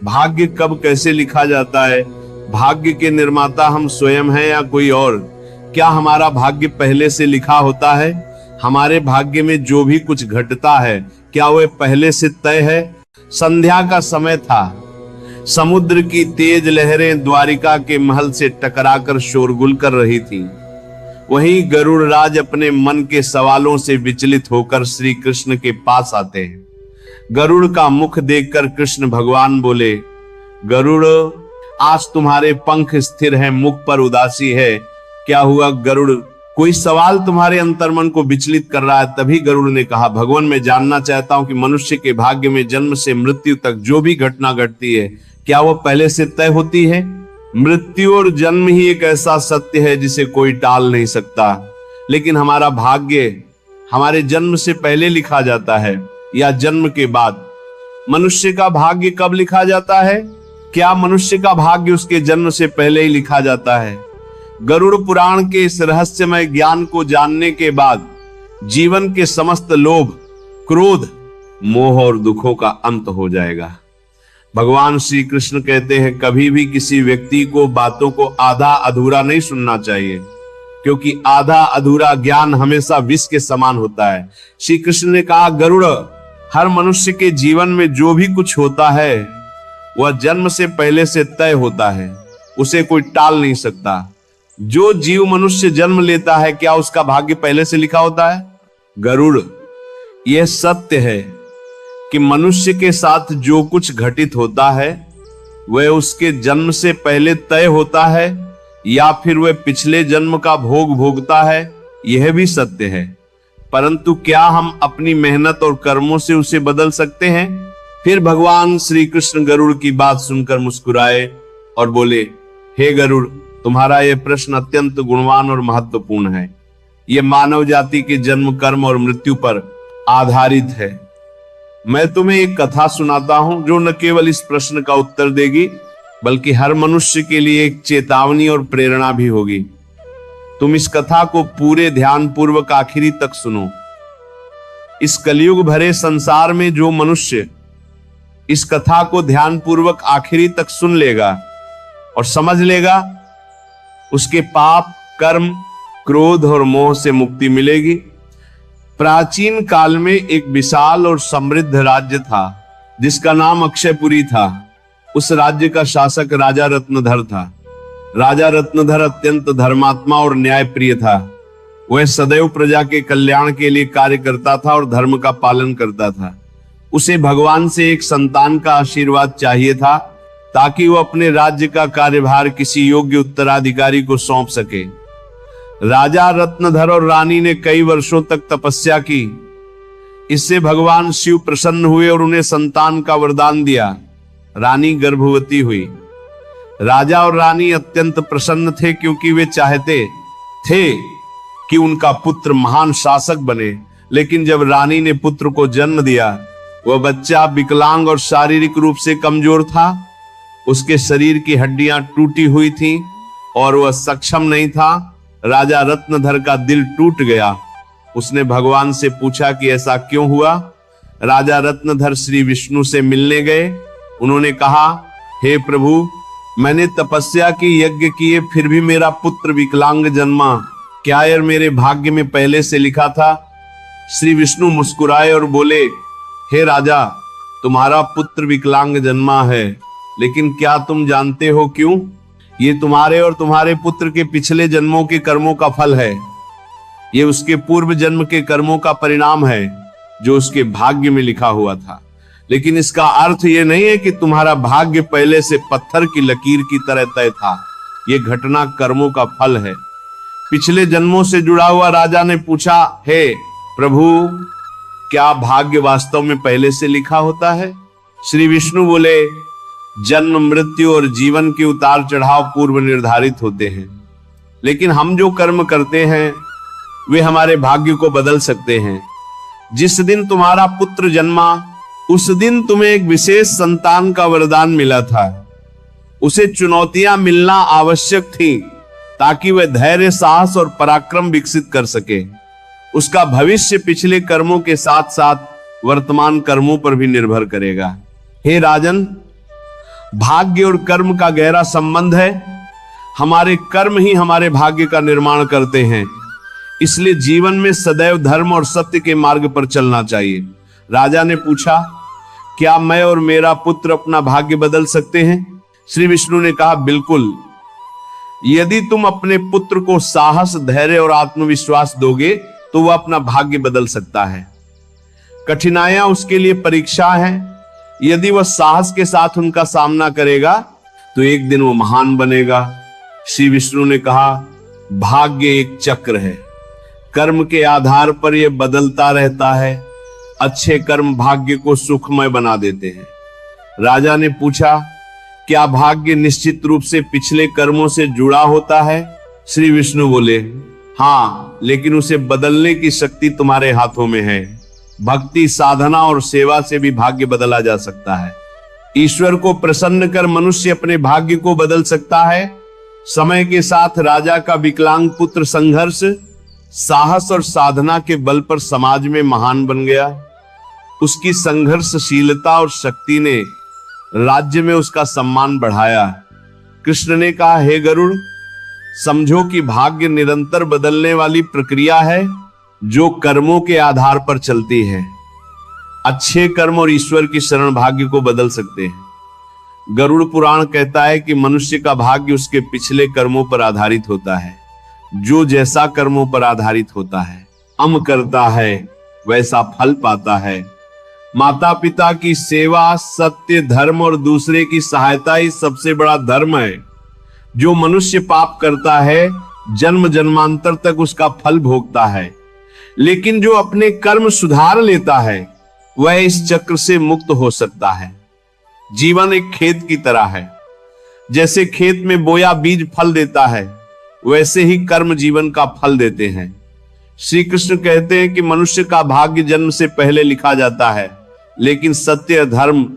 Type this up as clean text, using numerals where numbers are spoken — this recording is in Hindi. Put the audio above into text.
भाग्य कब कैसे लिखा जाता है? भाग्य के निर्माता हम स्वयं हैं या कोई और? क्या हमारा भाग्य पहले से लिखा होता है? हमारे भाग्य में जो भी कुछ घटता है क्या वह पहले से तय है? संध्या का समय था। समुद्र की तेज लहरें द्वारिका के महल से टकराकर शोरगुल कर रही थीं। वहीं गरुड़ राज अपने मन के सवालों से विचलित होकर श्री कृष्ण के पास आते हैं। गरुड़ का मुख देखकर कृष्ण भगवान बोले, गरुड़, आज तुम्हारे पंख स्थिर हैं, मुख पर उदासी है, क्या हुआ गरुड़? कोई सवाल तुम्हारे अंतर्मन को विचलित कर रहा है। तभी गरुड़ ने कहा, भगवान, मैं जानना चाहता हूं कि मनुष्य के भाग्य में जन्म से मृत्यु तक जो भी घटना घटती है क्या वो पहले से तय होती है? मृत्यु और जन्म ही एक ऐसा सत्य है जिसे कोई टाल नहीं सकता। लेकिन हमारा भाग्य हमारे जन्म से पहले लिखा जाता है या जन्म के बाद? मनुष्य का भाग्य कब लिखा जाता है? क्या मनुष्य का भाग्य उसके जन्म से पहले ही लिखा जाता है? गरुड़ पुराण के इस रहस्यमय ज्ञान को जानने के बाद जीवन के समस्त लोभ, क्रोध, मोह और दुखों का अंत हो जाएगा। भगवान श्री कृष्ण कहते हैं, कभी भी किसी व्यक्ति को बातों को आधा अधूरा नहीं सुनना चाहिए, क्योंकि आधा अधूरा ज्ञान हमेशा विष के समान होता है। श्री कृष्ण ने कहा, गरुड़, हर मनुष्य के जीवन में जो भी कुछ होता है वह जन्म से पहले से तय होता है, उसे कोई टाल नहीं सकता। जो जीव मनुष्य जन्म लेता है क्या उसका भाग्य पहले से लिखा होता है? गरुड़, यह सत्य है कि मनुष्य के साथ जो कुछ घटित होता है वह उसके जन्म से पहले तय होता है या फिर वह पिछले जन्म का भोग भोगता है, यह भी सत्य है। परंतु क्या हम अपनी मेहनत और कर्मों से उसे बदल सकते हैं? फिर भगवान श्री कृष्ण गरुड़ की बात सुनकर मुस्कुराए और बोले, हे गरुड़, तुम्हारा यह प्रश्न अत्यंत गुणवान और महत्वपूर्ण है। यह मानव जाति के जन्म, कर्म और मृत्यु पर आधारित है। मैं तुम्हें एक कथा सुनाता हूं जो न केवल इस प्रश्न का उत्तर देगी बल्कि हर मनुष्य के लिए एक चेतावनी और प्रेरणा भी होगी। तुम इस कथा को पूरे ध्यान पूर्वक आखिरी तक सुनो। इस कलयुग भरे संसार में जो मनुष्य इस कथा को ध्यान पूर्वक आखिरी तक सुन लेगा और समझ लेगा, उसके पाप, कर्म, क्रोध और मोह से मुक्ति मिलेगी। प्राचीन काल में एक विशाल और समृद्ध राज्य था जिसका नाम अक्षयपुरी था। उस राज्य का शासक राजा रत्नधर था। राजा रत्नधर अत्यंत धर्मात्मा और न्यायप्रिय था। वह सदैव प्रजा के कल्याण के लिए कार्य करता था और धर्म का पालन करता था। उसे भगवान से एक संतान का आशीर्वाद चाहिए था ताकि वह अपने राज्य का कार्यभार किसी योग्य उत्तराधिकारी को सौंप सके। राजा रत्नधर और रानी ने कई वर्षों तक तपस्या की। इससे भगवान शिव प्रसन्न हुए और उन्हें संतान का वरदान दिया। रानी गर्भवती हुई। राजा और रानी अत्यंत प्रसन्न थे क्योंकि वे चाहते थे कि उनका पुत्र महान शासक बने। लेकिन जब रानी ने पुत्र को जन्म दिया, वह बच्चा विकलांग और शारीरिक रूप से कमजोर था। उसके शरीर की हड्डियां टूटी हुई थीं और वह सक्षम नहीं था। राजा रत्नधर का दिल टूट गया। उसने भगवान से पूछा कि ऐसा क्यों हुआ। राजा रत्नधर श्री विष्णु से मिलने गए। उन्होंने कहा, हे प्रभु, मैंने तपस्या की, यज्ञ किए, फिर भी मेरा पुत्र विकलांग जन्मा। क्या यह मेरे भाग्य में पहले से लिखा था? श्री विष्णु मुस्कुराए और बोले, हे राजा, तुम्हारा पुत्र विकलांग जन्मा है, लेकिन क्या तुम जानते हो क्यों? ये तुम्हारे और तुम्हारे पुत्र के पिछले जन्मों के कर्मों का फल है। ये उसके पूर्व जन्म के कर्मों का परिणाम है जो उसके भाग्य में लिखा हुआ था। लेकिन इसका अर्थ ये नहीं है कि तुम्हारा भाग्य पहले से पत्थर की लकीर की तरह तय था। ये घटना कर्मों का फल है। पिछले जन्मों से जुड़ा हुआ राजा ने पूछा, हे प्रभु, क्या भाग्य वास्तव में पहले से लिखा होता है? श्री विष्णु बोले, जन्म, मृत्यु और जीवन के उतार चढ़ाव पूर्व निर्धारित होते हैं, लेकिन हम जो कर्म करते हैं वे हमारे भाग्य को बदल सकते हैं। जिस दिन तुम्हारा पुत्र जन्मा उस दिन तुम्हें एक विशेष संतान का वरदान मिला था। उसे चुनौतियां मिलना आवश्यक थी ताकि वह धैर्य, साहस और पराक्रम विकसित कर सके। उसका भविष्य पिछले कर्मों के साथ साथ वर्तमान कर्मों पर भी निर्भर करेगा। हे राजन, भाग्य और कर्म का गहरा संबंध है। हमारे कर्म ही हमारे भाग्य का निर्माण करते हैं। इसलिए जीवन में सदैव धर्म और सत्य के मार्ग पर चलना चाहिए। राजा ने पूछा, क्या मैं और मेरा पुत्र अपना भाग्य बदल सकते हैं? श्री विष्णु ने कहा, बिल्कुल। यदि तुम अपने पुत्र को साहस, धैर्य और आत्मविश्वास दोगे तो वह अपना भाग्य बदल सकता है। कठिनाइयां उसके लिए परीक्षा है। यदि वह साहस के साथ उनका सामना करेगा तो एक दिन वो महान बनेगा। श्री विष्णु ने कहा, भाग्य एक चक्र है। कर्म के आधार पर यह बदलता रहता है। अच्छे कर्म भाग्य को सुखमय बना देते हैं। राजा ने पूछा, क्या भाग्य निश्चित रूप से पिछले कर्मों से जुड़ा होता है? श्री विष्णु बोले, हाँ, लेकिन उसे बदलने की शक्ति तुम्हारे हाथों में है। भक्ति, साधना और सेवा से भी भाग्य बदला जा सकता है। ईश्वर को प्रसन्न कर मनुष्य अपने भाग्य को बदल सकता है। समय के साथ राजा का विकलांग पुत्र संघर्ष, साहस और साधना के बल पर समाज में महान बन गया। उसकी संघर्षशीलता और शक्ति ने राज्य में उसका सम्मान बढ़ाया। कृष्ण ने कहा, हे गरुड़, समझो कि भाग्य निरंतर बदलने वाली प्रक्रिया है जो कर्मों के आधार पर चलती है। अच्छे कर्म और ईश्वर की शरण भाग्य को बदल सकते हैं। गरुड़ पुराण कहता है कि मनुष्य का भाग्य उसके पिछले कर्मों पर आधारित होता है। जो जैसा कर्मों पर आधारित होता है, करता है, वैसा फल पाता है। माता पिता की सेवा, सत्य, धर्म और दूसरे की सहायता ही सबसे बड़ा धर्म है। जो मनुष्य पाप करता है, जन्म जन्मांतर तक उसका फल भोगता है। लेकिन जो अपने कर्म सुधार लेता है, वह इस चक्र से मुक्त हो सकता है। जीवन एक खेत की तरह है। जैसे खेत में बोया बीज फल देता है, वैसे ही कर्म जीवन का फल देते हैं। श्री कृष्ण कहते हैं कि मनुष्य का भाग्य जन्म से पहले लिखा जाता है, लेकिन सत्य, धर्म